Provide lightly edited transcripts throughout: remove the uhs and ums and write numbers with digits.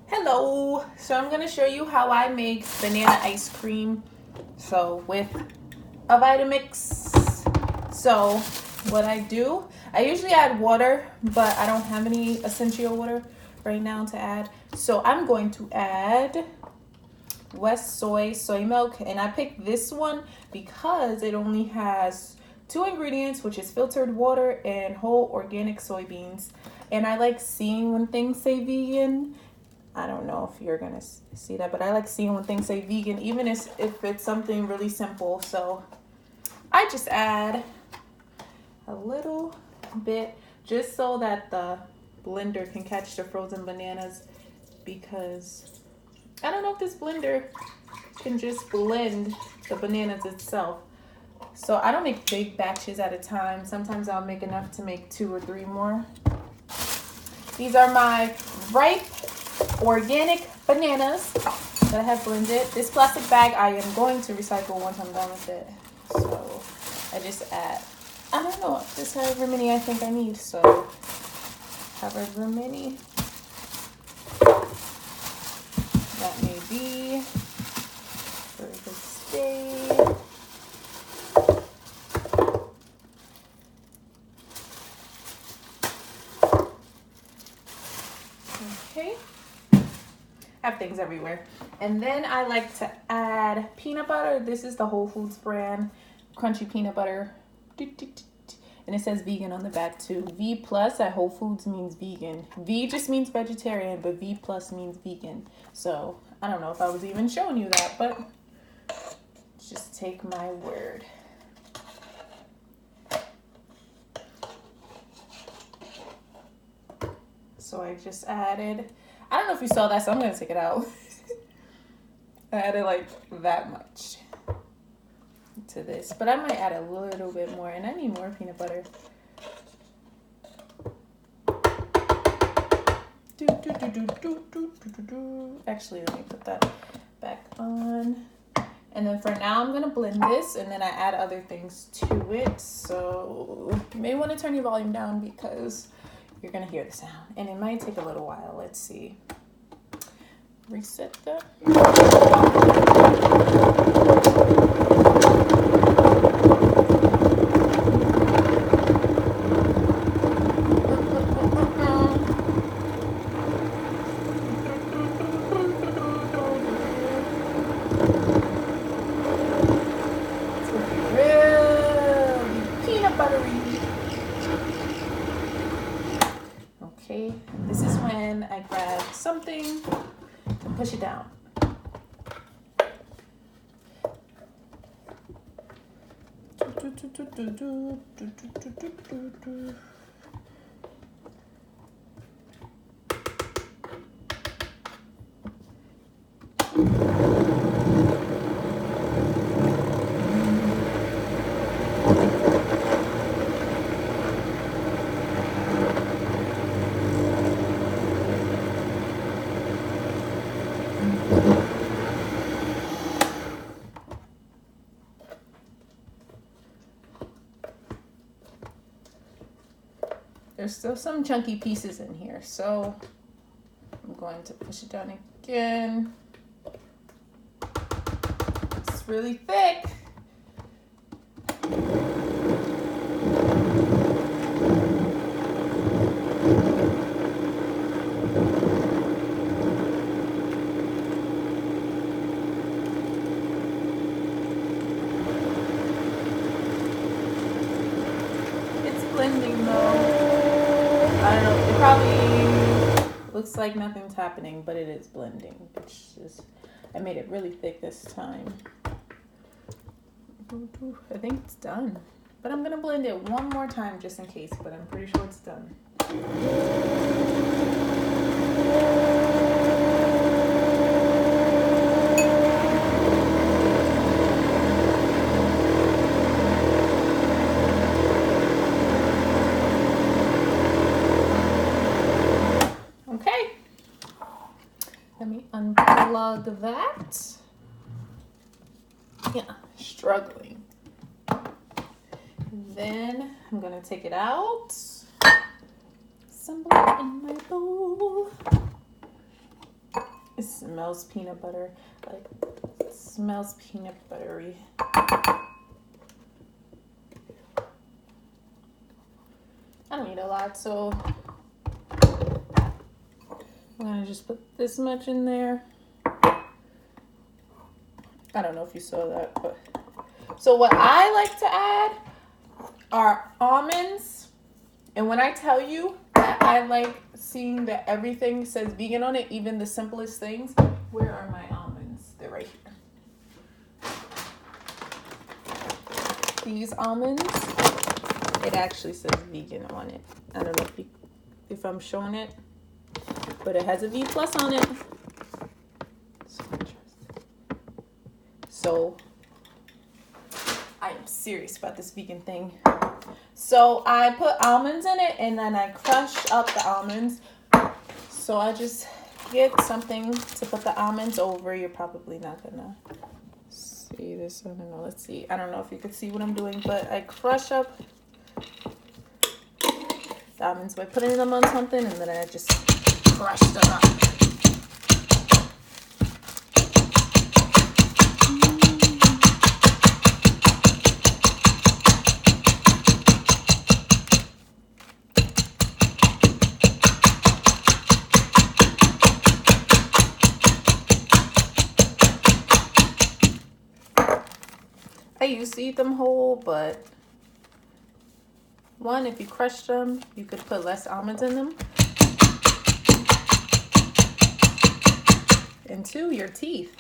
Hello, so I'm gonna show you how I make banana ice cream. So with a Vitamix. So what I do, I usually add water, but I don't have any essential water right now to add. So I'm going to add West soy milk, and I picked this one because it only has two ingredients, which is filtered water and whole organic soybeans. And I like seeing when things say vegan. I don't know if you're gonna see that, but I like seeing when things say vegan, even if it's something really simple. So I just add a little bit just so that the blender can catch the frozen bananas, because I don't know if this blender can just blend the bananas itself. So I don't make big batches at a time. Sometimes I'll make enough to make 2 or 3 more. These are my ripe organic bananas that I have blended. This plastic bag I am going to recycle once I'm done with it. So I just add, I don't know, just however many I think I need. So however many that may be for this day. Okay. Have things everywhere. And then I like to add peanut butter. This is the Whole Foods brand, crunchy peanut butter. And it says vegan on the back too. V plus at Whole Foods means vegan. V just means vegetarian, but V plus means vegan. So I don't know if I was even showing you that, but just take my word. So I just added, I don't know if you saw that, so I'm going to take it out. I added like that much to this, but I might add a little bit more, and I need more peanut butter. Actually, let me put that back on. And then for now, I'm going to blend this, and then I add other things to it. So you may want to turn your volume down because you're going to hear the sound, and it might take a little while. Let's see. Reset that. Okay, this is when I grab something and push it down. There's still some chunky pieces in here, so I'm going to push it down again. It's really thick. It's blending though. I don't know, it probably looks like nothing's happening, but it is blending. It's just, I made it really thick this time. I think it's done, but I'm gonna blend it one more time just in case, but I'm pretty sure it's done. Okay, let me unplug that. Yeah, struggling. Then I'm gonna take it out, assemble it in my bowl. It smells peanut butter. Like, it smells peanut buttery. I don't need a lot, so I'm gonna just put this much in there. I don't know if you saw that, but so what I like to add are almonds. And when I tell you that I like seeing that everything says vegan on it, even the simplest things, where are my almonds? They're right here. These almonds, it actually says vegan on it. I don't know if I'm showing it, but it has a V plus on it. So I am serious about this vegan thing. So I put almonds in it and then I crush up the almonds. So I just get something to put the almonds over. You're probably not gonna see this. I don't know. Let's see. I don't know if you can see what I'm doing, but I crush up the almonds by putting them on something, and then I just crush them up. I used to eat them whole, but one, if you crush them, you could put less almonds in them. And two, your teeth.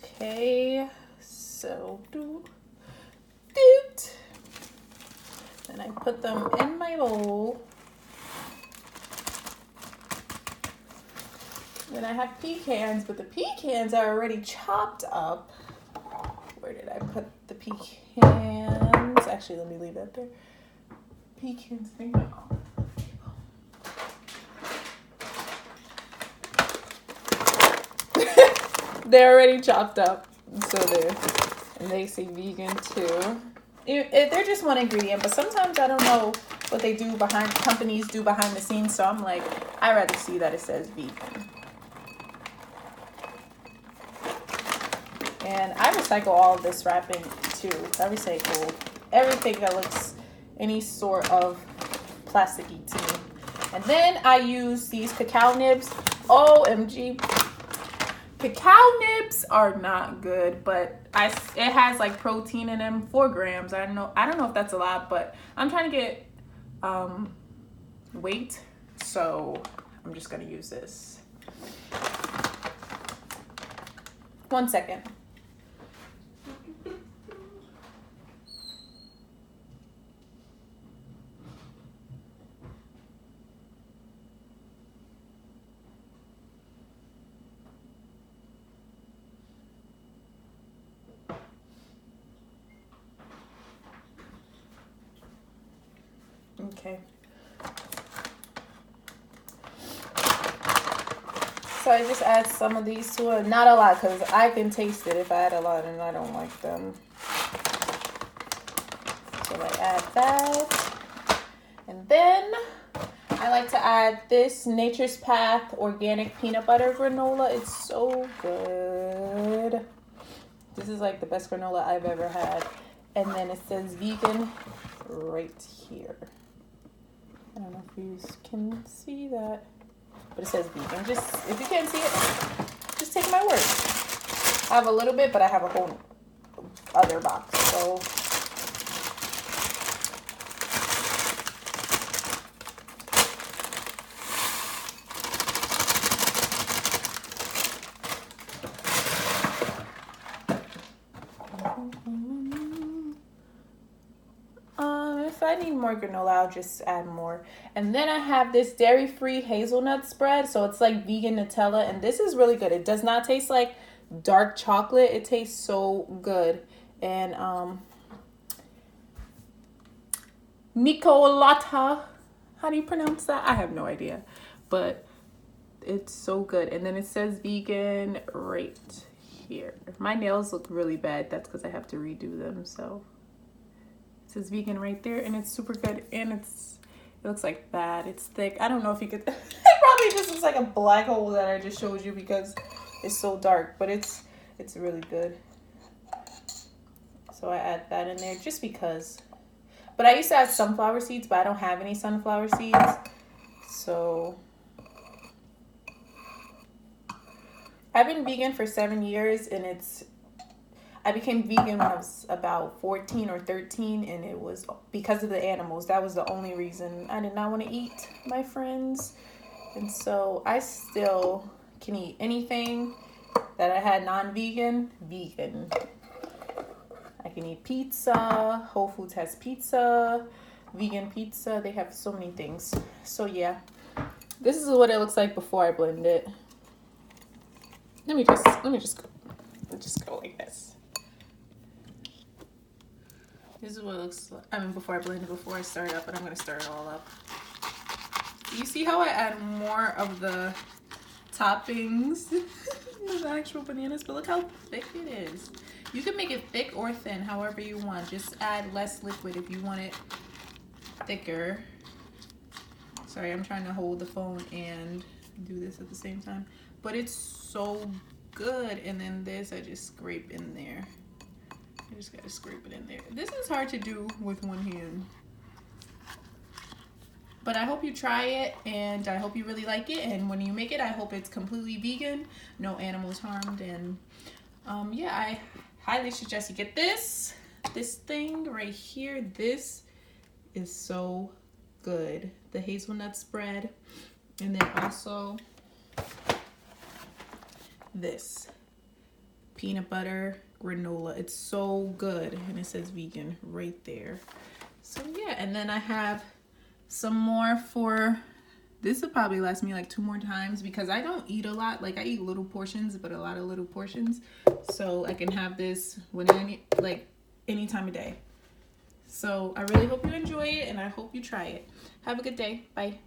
Okay, so then I put them in my bowl. Then I have pecans, but the pecans are already chopped up. Where did I put the pecans? Actually, let me leave that there. Pecans. They're already chopped up, so they say vegan too. They're just one ingredient, but sometimes I don't know what they do companies do behind the scenes. So I'm like, I'd rather see that it says vegan. And I recycle all of this wrapping too. I recycle everything that looks any sort of plasticky to me. And then I use these cacao nibs. OMG. Cacao nibs are not good, but it has like protein in them, 4 grams. I don't know if that's a lot, but I'm trying to get weight, so I'm just gonna use this. 1 second. Okay. So I just add some of these to it. Not a lot, because I can taste it if I add a lot and I don't like them. So I add that. And then I like to add this Nature's Path organic peanut butter granola. It's so good. This is like the best granola I've ever had. And then it says vegan right here. I don't know if you can see that, but it says vegan. Just, if you can't see it, just take my word. I have a little bit, but I have a whole other box, so. If I need more granola, I'll just add more. And then I have this dairy-free hazelnut spread. So it's like vegan Nutella. And this is really good. It does not taste like dark chocolate. It tastes so good. And Nicolata. How do you pronounce that? I have no idea. But it's so good. And then it says vegan right here. My nails look really bad. That's because I have to redo them. So it says vegan right there, and it's super good, and It looks like that. It's thick. I don't know if you could. It probably just looks like a black hole that I just showed you because it's so dark, but it's really good. So I add that in there just because. But I used to add sunflower seeds, but I don't have any sunflower seeds. So I've been vegan for 7 years, and I became vegan when I was about 14 or 13, and it was because of the animals. That was the only reason. I did not want to eat my friends. And so I still can eat anything that I had non-vegan, vegan. I can eat pizza. Whole Foods has pizza, vegan pizza. They have so many things. So yeah, this is what it looks like before I blend it. Let me just go like this. This is what it looks like. I mean, before I blend it, before I stir it up, but I'm gonna stir it all up. You see how I add more of the toppings, the actual bananas, but look how thick it is. You can make it thick or thin, however you want. Just add less liquid if you want it thicker. Sorry, I'm trying to hold the phone and do this at the same time. But it's so good. And then this, I just scrape in there. I just gotta scrape it in there. This is hard to do with one hand. But I hope you try it, and I hope you really like it. And when you make it, I hope it's completely vegan, no animals harmed. And yeah, I highly suggest you get this thing right here. This is so good. The hazelnut spread, and then also this peanut butter granola. It's so good, and it says vegan right there. So yeah, and then I have some more for this. Will probably last me like 2 more times because I don't eat a lot. Like I eat little portions, but a lot of little portions, so I can have this when I need, like any time of day. So I really hope you enjoy it, and I hope you try it. Have a good day. Bye.